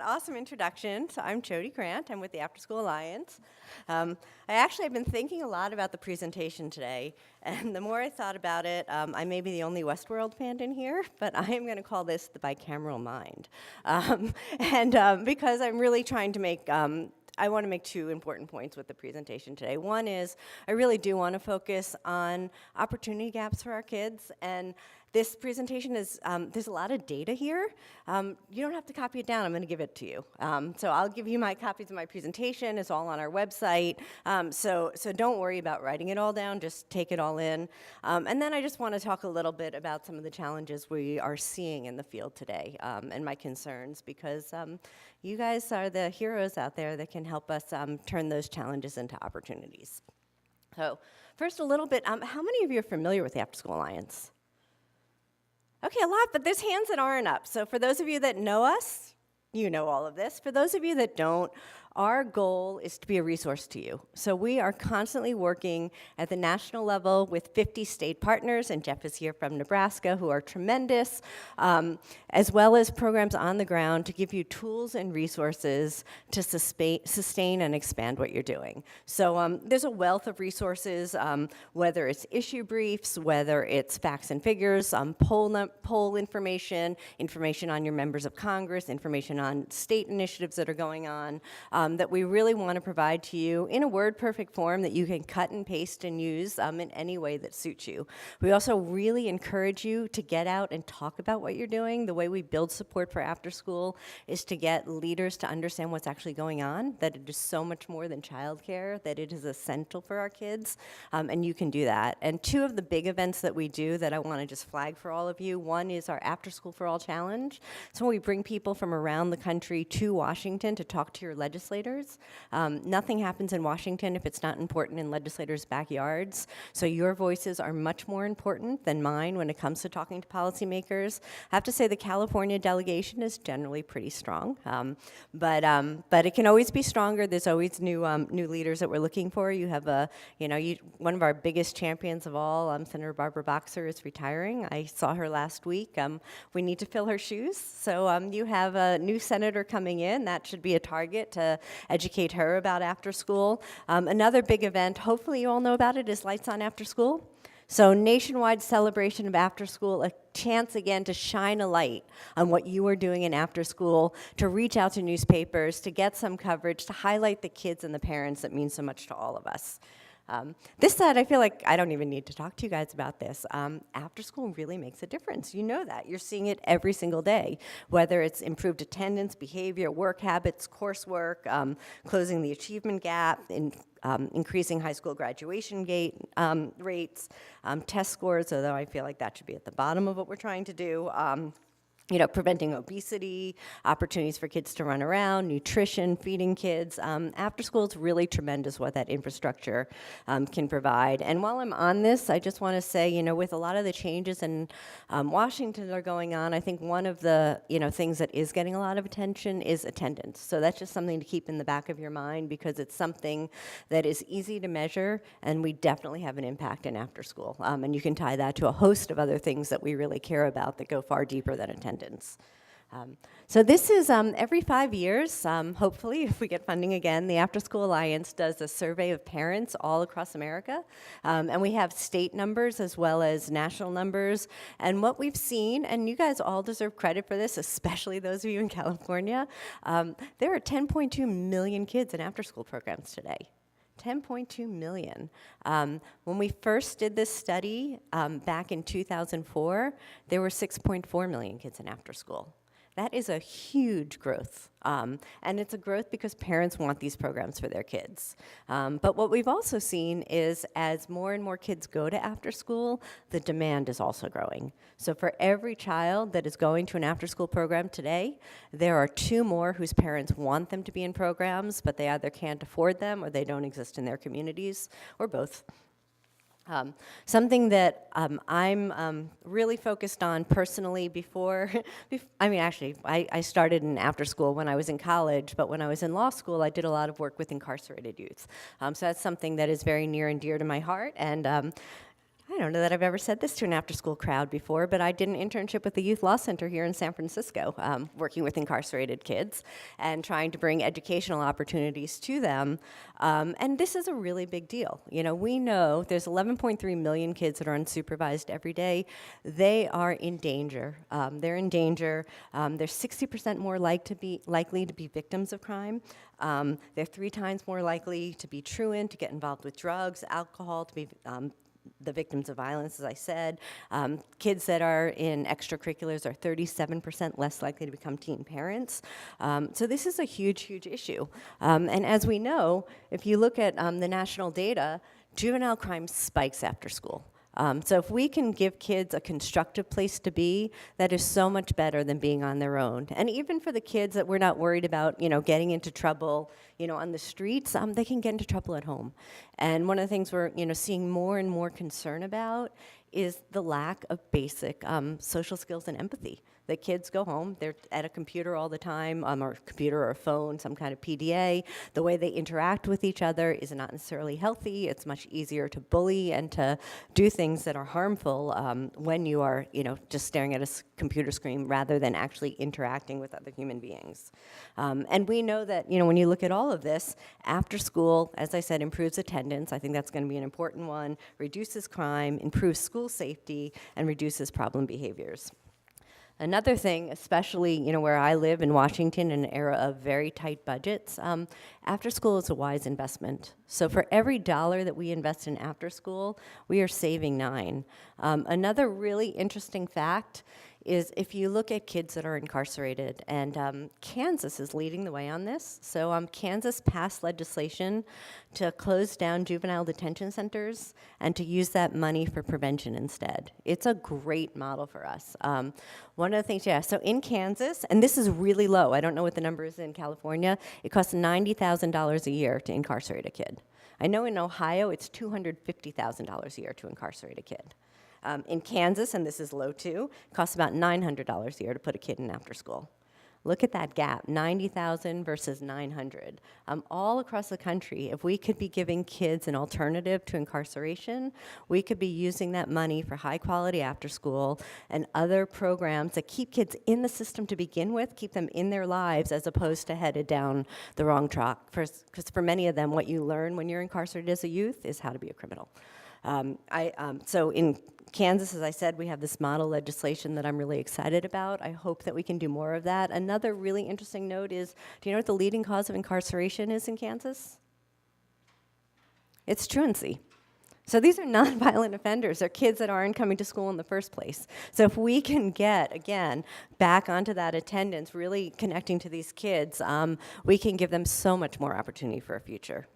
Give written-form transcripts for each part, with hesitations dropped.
awesome introduction. So I'm Jodi Grant. I'm with the After School Alliance. I actually have been thinking a lot about the presentation today, and the more I thought about it, I may be the only Westworld fan in here, but I am going to call this the Bicameral Mind. Because I'm really trying to make I want to make two important points with the presentation today. One is I really do want to focus on opportunity gaps for our kids, and this presentation is, there's a lot of data here. You don't have to copy it down, I'm gonna give it to you. So I'll give you my copies of my presentation, it's all on our website. So don't worry about writing it all down, just take it all in. And then I just wanna talk a little bit about some of the challenges we are seeing in the field today, and my concerns, because you guys are the heroes out there that can help us turn those challenges into opportunities. So first a little bit, how many of you are familiar with the After School Alliance? Okay, a lot, but there's hands that aren't up. So for those of you that know us, you know all of this. For those of you that don't, our goal is to be a resource to you. So we are constantly working at the national level with 50 state partners, and Jeff is here from Nebraska, who are tremendous, as well as programs on the ground to give you tools and resources to sustain and expand what you're doing. So there's a wealth of resources, whether it's issue briefs, whether it's facts and figures, poll information, information on your members of Congress, information on state initiatives that are going on, that we really want to provide to you in a WordPerfect form that you can cut and paste and use in any way that suits you. We also really encourage you to get out and talk about what you're doing. The way we build support for after school is to get leaders to understand what's actually going on, that it is so much more than childcare, that it is essential for our kids, and you can do that. And two of the big events that we do that I want to just flag for all of you, one is our After School for All Challenge. So we bring people from around the country to Washington to talk to your legislators. Nothing happens in Washington if it's not important in legislators' backyards. So your voices are much more important than mine when it comes to talking to policymakers. I have to say the California delegation is generally pretty strong, but it can always be stronger. There's always new leaders that we're looking for. You have one of our biggest champions of all, Senator Barbara Boxer, is retiring. I saw her last week. We need to fill her shoes. So you have a new senator coming in. That should be a target to educate her about after school. Another big event, hopefully you all know about it, is Lights On After School. So nationwide celebration of after school, a chance again to shine a light on what you are doing in after school, to reach out to newspapers, to get some coverage, to highlight the kids and the parents that mean so much to all of us. This said, I feel like I don't even need to talk to you guys about this. After school really makes a difference. You know that. You're seeing it every single day, whether it's improved attendance, behavior, work habits, coursework, closing the achievement gap, increasing high school graduation rates, test scores, although I feel like that should be at the bottom of what we're trying to do. Preventing obesity, opportunities for kids to run around, nutrition, feeding kids. After school is really tremendous what that infrastructure can provide. And while I'm on this, I just want to say, with a lot of the changes in Washington that are going on, I think one of the, things that is getting a lot of attention is attendance. So that's just something to keep in the back of your mind, because it's something that is easy to measure, and we definitely have an impact in after school. And you can tie that to a host of other things that we really care about that go far deeper than attendance. So this is every 5 years, hopefully, if we get funding again, the After School Alliance does a survey of parents all across America. And we have state numbers as well as national numbers. And what we've seen, and you guys all deserve credit for this, especially those of you in California, there are 10.2 million kids in after school programs today. 10.2 million. When we first did this study back in 2004, there were 6.4 million kids in after school. That is a huge growth, and it's a growth because parents want these programs for their kids. But what we've also seen is as more and more kids go to after school, the demand is also growing. So for every child that is going to an after school program today, there are 2 more whose parents want them to be in programs, but they either can't afford them or they don't exist in their communities, or both. Something that I'm really focused on personally I started in after school when I was in college, but when I was in law school, I did a lot of work with incarcerated youth. So that's something that is very near and dear to my heart, and I don't know that I've ever said this to an after-school crowd before, but I did an internship with the Youth Law Center here in San Francisco, working with incarcerated kids and trying to bring educational opportunities to them. And this is a really big deal. You know, we know there's 11.3 million kids that are unsupervised every day. They are in danger. They're in danger. They're 60% more likely to be victims of crime. They're 3 times more likely to be truant, to get involved with drugs, alcohol, to be the victims of violence, as I said. Kids that are in extracurriculars are 37% less likely to become teen parents. So this is a huge, huge issue. And as we know, if you look at the national data, juvenile crime spikes after school. So if we can give kids a constructive place to be, that is so much better than being on their own. And even for the kids that we're not worried about, you know, getting into trouble, you know, on the streets, they can get into trouble at home. And one of the things we're, you know, seeing more and more concern about is the lack of basic social skills and empathy. The kids go home, they're at a computer all the time, or a computer or a phone, some kind of PDA. The way they interact with each other is not necessarily healthy. It's much easier to bully and to do things that are harmful when you are, you know, just staring at a computer screen rather than actually interacting with other human beings. And we know that, you know, when you look at all of this, after school, as I said, improves attendance. I think that's going to be an important one. Reduces crime, improves school safety, and reduces problem behaviors. Another thing, especially, you know, where I live in Washington in an era of very tight budgets, after school is a wise investment. So for every dollar that we invest in after school, we are saving 9. Another really interesting fact is if you look at kids that are incarcerated, and Kansas is leading the way on this. So Kansas passed legislation to close down juvenile detention centers and to use that money for prevention instead. It's a great model for us. One of the things, so in Kansas, and this is really low, I don't know what the number is in California, it costs $90,000 a year to incarcerate a kid. I know in Ohio it's $250,000 a year to incarcerate a kid. In Kansas, and this is low too, it costs about $900 a year to put a kid in after school. Look at that gap, 90,000 versus 900. All across the country, if we could be giving kids an alternative to incarceration, we could be using that money for high quality after school and other programs that keep kids in the system to begin with, keep them in their lives as opposed to headed down the wrong track. Because for many of them, what you learn when you're incarcerated as a youth is how to be a criminal. So in Kansas, as I said, we have this model legislation that I'm really excited about. I hope that we can do more of that. Another really interesting note is, do you know what the leading cause of incarceration is in Kansas? It's truancy. So these are nonviolent offenders. They're kids that aren't coming to school in the first place. So if we can get, again, back onto that attendance, really connecting to these kids, we can give them so much more opportunity for a future.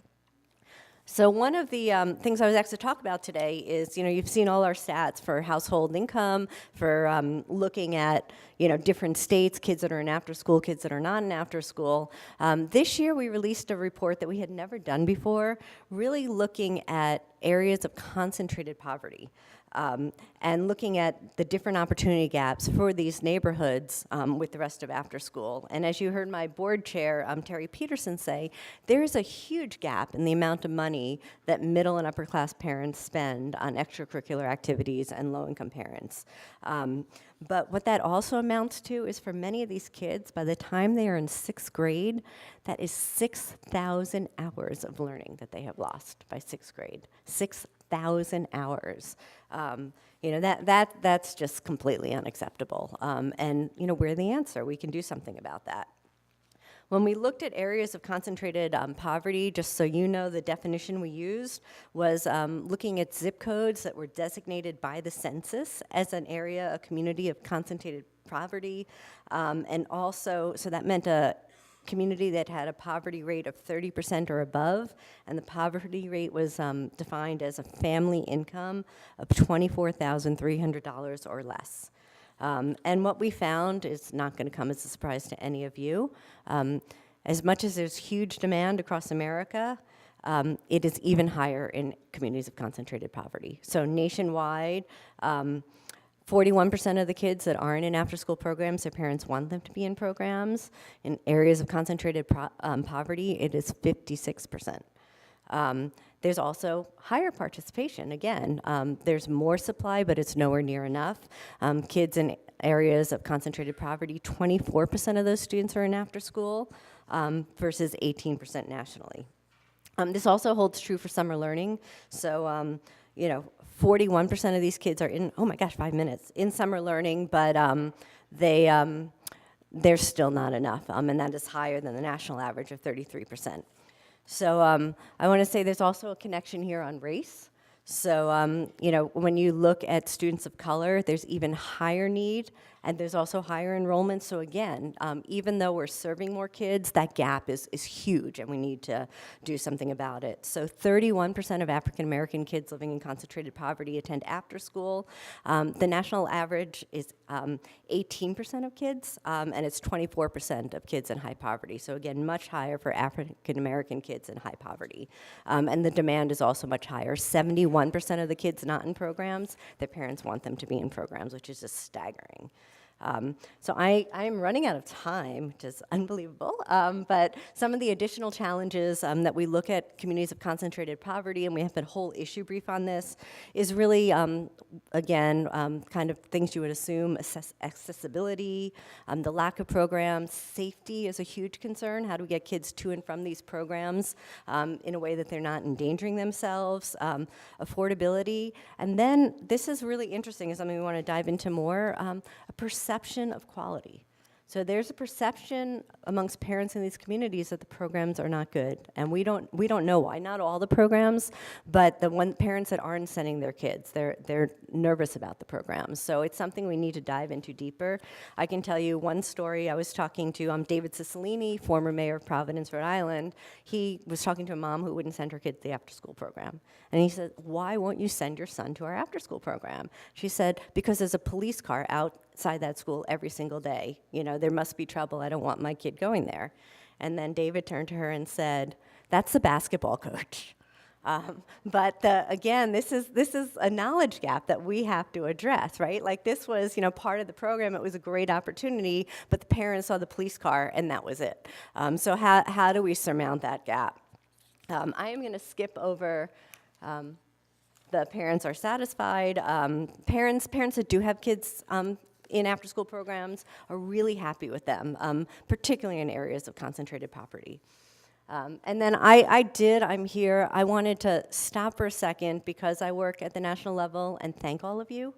So one of the things I was asked to talk about today is, you know, you've seen all our stats for household income, for looking at, you know, different states, kids that are in after school, kids that are not in after school. This year we released a report that we had never done before, really looking at areas of concentrated poverty. And looking at the different opportunity gaps for these neighborhoods with the rest of after school. And as you heard my board chair, Terry Peterson, say, there is a huge gap in the amount of money that middle and upper class parents spend on extracurricular activities and low-income parents. But what that also amounts to is for many of these kids, by the time they are in 6th grade, that is 6,000 hours of learning that they have lost by 6th grade. 6,000 hours. You know, that's just completely unacceptable. And, you know, we're the answer. We can do something about that. When we looked at areas of concentrated poverty, just so you know, the definition we used was looking at zip codes that were designated by the census as an area, a community of concentrated poverty, and also, so that meant a community that had a poverty rate of 30% or above, and the poverty rate was defined as a family income of $24,300 or less. And what we found is not going to come as a surprise to any of you. As much as there's huge demand across America, it is even higher in communities of concentrated poverty. So nationwide, 41% of the kids that aren't in after-school programs, their parents want them to be in programs. In areas of concentrated poverty, it is 56%. There's also higher participation. Again, there's more supply, but it's nowhere near enough. Kids in areas of concentrated poverty, 24% of those students are in after school versus 18% nationally. This also holds true for summer learning. So, 41% of these kids are in, oh my gosh, 5 minutes, in summer learning, but there's still not enough, and that is higher than the national average of 33%. So I want to say there's also a connection here on race. So, when you look at students of color, there's even higher need, and there's also higher enrollment. So again, even though we're serving more kids, that gap is huge, and we need to do something about it. So 31% of African American kids living in concentrated poverty attend after school. The national average is 18% of kids, and it's 24% of kids in high poverty. So again, much higher for African American kids in high poverty. And the demand is also much higher. 71% of the kids not in programs, their parents want them to be in programs, which is just staggering. So I'm running out of time, which is unbelievable, but some of the additional challenges that we look at communities of concentrated poverty, and we have a whole issue brief on this, is really, again, kind of things you would assume: accessibility, the lack of programs. Safety is a huge concern. How do we get kids to and from these programs in a way that they're not endangering themselves? Affordability, and then this is really interesting, is something we want to dive into more, a perception of quality. So there's a perception amongst parents in these communities that the programs are not good, and we don't know why. Not all the programs, but the parents that aren't sending their kids, they're nervous about the programs. So it's something we need to dive into deeper. I can tell you one story. I was talking to David Cicilline, former mayor of Providence, Rhode Island. He was talking to a mom who wouldn't send her kid to the after-school program, and he said, "Why won't you send your son to our after-school program?" She said, "Because there's a police car outside that school every single day. There must be trouble. I don't want my kid going there." And then David turned to her and said, "That's the basketball coach." But again, this is a knowledge gap that we have to address, right? Like, this was, part of the program. It was a great opportunity, but the parents saw the police car, and that was it. So how do we surmount that gap? I am going to skip over. The parents are satisfied. Parents that do have kids in after-school programs are really happy with them, particularly in areas of concentrated poverty. And then I'm here. I wanted to stop for a second because I work at the national level and thank all of you.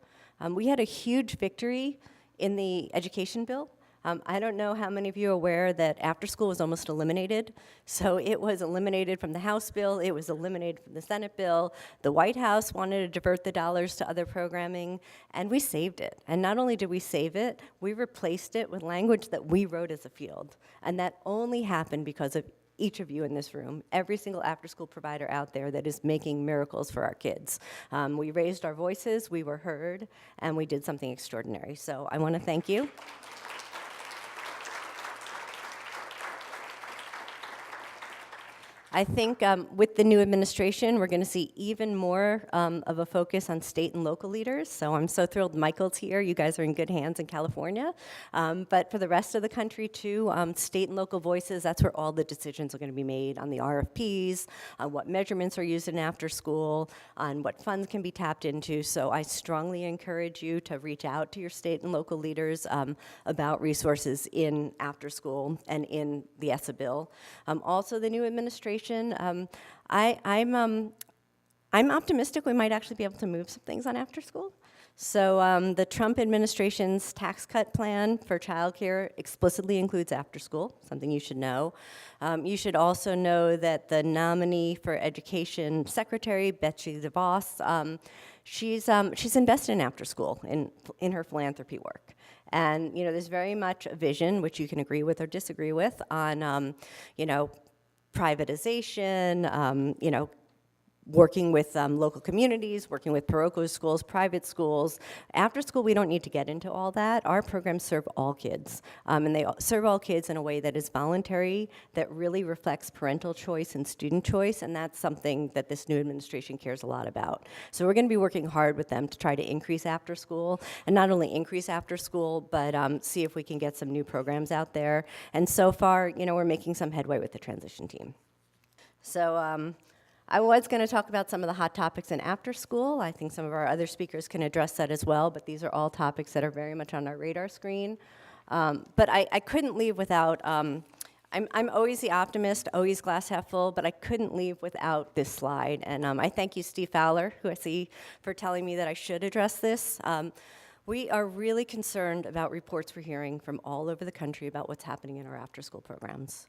We had a huge victory in the education bill. I don't know how many of you are aware that after school was almost eliminated. So it was eliminated from the House bill, it was eliminated from the Senate bill. The White House wanted to divert the dollars to other programming, and we saved it. And not only did we save it, we replaced it with language that we wrote as a field. And that only happened because of each of you in this room, every single after-school provider out there that is making miracles for our kids. We raised our voices, we were heard, and we did something extraordinary. So I want to thank you. I think with the new administration, we're going to see even more of a focus on state and local leaders. So I'm so thrilled Michael's here. You guys are in good hands in California. But for the rest of the country, too, state and local voices, that's where all the decisions are going to be made on the RFPs, on what measurements are used in after school, on what funds can be tapped into. So I strongly encourage you to reach out to your state and local leaders about resources in after school and in the ESSA bill. Also, the new administration, I'm optimistic we might actually be able to move some things on after school. So the Trump administration's tax cut plan for childcare explicitly includes after school, something you should know. You should also know that the nominee for Education Secretary, Betsy DeVos, she's invested in after school in her philanthropy work. And there's very much a vision, which you can agree with or disagree with, on privatization, working with local communities, working with parochial schools, private schools. After school, we don't need to get into all that. Our programs serve all kids, and they serve all kids in a way that is voluntary, that really reflects parental choice and student choice, and that's something that this new administration cares a lot about. So we're going to be working hard with them to try to increase after school, and not only increase after school, but see if we can get some new programs out there. And so far, we're making some headway with the transition team. So I was going to talk about some of the hot topics in after school. I think some of our other speakers can address that as well, but these are all topics that are very much on our radar screen. But I couldn't leave without, I'm always the optimist, always glass half full, but I couldn't leave without this slide. And I thank you, Steve Fowler, who I see, for telling me that I should address this. We are really concerned about reports we're hearing from all over the country about what's happening in our after-school programs.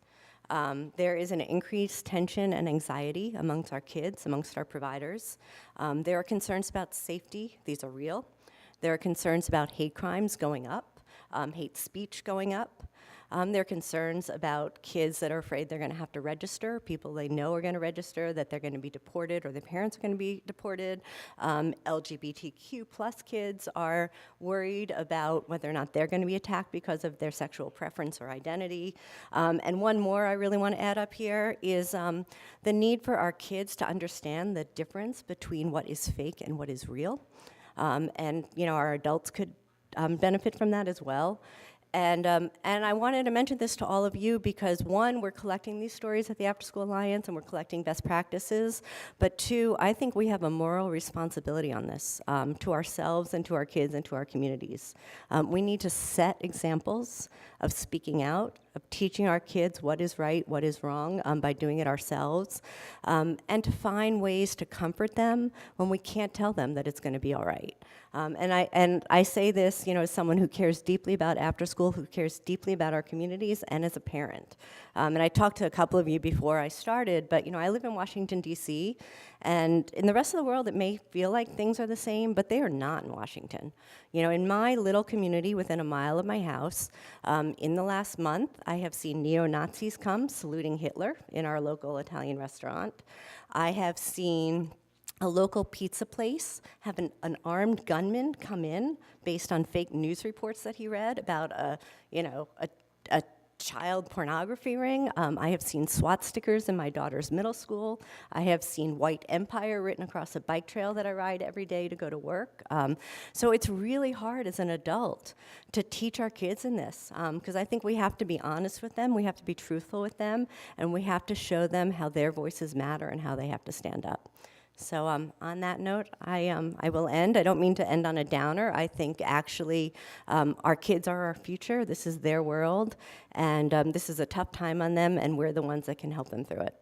There is an increased tension and anxiety amongst our kids, amongst our providers. There are concerns about safety. These are real. There are concerns about hate crimes going up, hate speech going up. There are concerns about kids that are afraid they're going to have to register, people they know are going to register, that they're going to be deported or their parents are going to be deported. LGBTQ plus kids are worried about whether or not they're going to be attacked because of their sexual preference or identity. And one more I really want to add up here is the need for our kids to understand the difference between what is fake and what is real. And our adults could benefit from that as well. And I wanted to mention this to all of you because, one, we're collecting these stories at the After School Alliance and we're collecting best practices, but two, I think we have a moral responsibility on this to ourselves and to our kids and to our communities. We need to set examples of speaking out, of teaching our kids what is right, what is wrong, by doing it ourselves, and to find ways to comfort them when we can't tell them that it's going to be all right. And I say this, as someone who cares deeply about after school, who cares deeply about our communities, and as a parent. And I talked to a couple of you before I started, but I live in Washington, D.C., and in the rest of the world, it may feel like things are the same, but they are not in Washington. In my little community within a mile of my house, in the last month, I have seen neo-Nazis come saluting Hitler in our local Italian restaurant. I have seen a local pizza place have an armed gunman come in based on fake news reports that he read about a child pornography ring. I have seen SWAT stickers in my daughter's middle school. I have seen white empire written across a bike trail that I ride every day to go to work. So it's really hard as an adult to teach our kids in this, because I think we have to be honest with them, we have to be truthful with them, and we have to show them how their voices matter and how they have to stand up. So on that note, I will end. I don't mean to end on a downer. I think actually our kids are our future. This is their world, and this is a tough time on them, and we're the ones that can help them through it.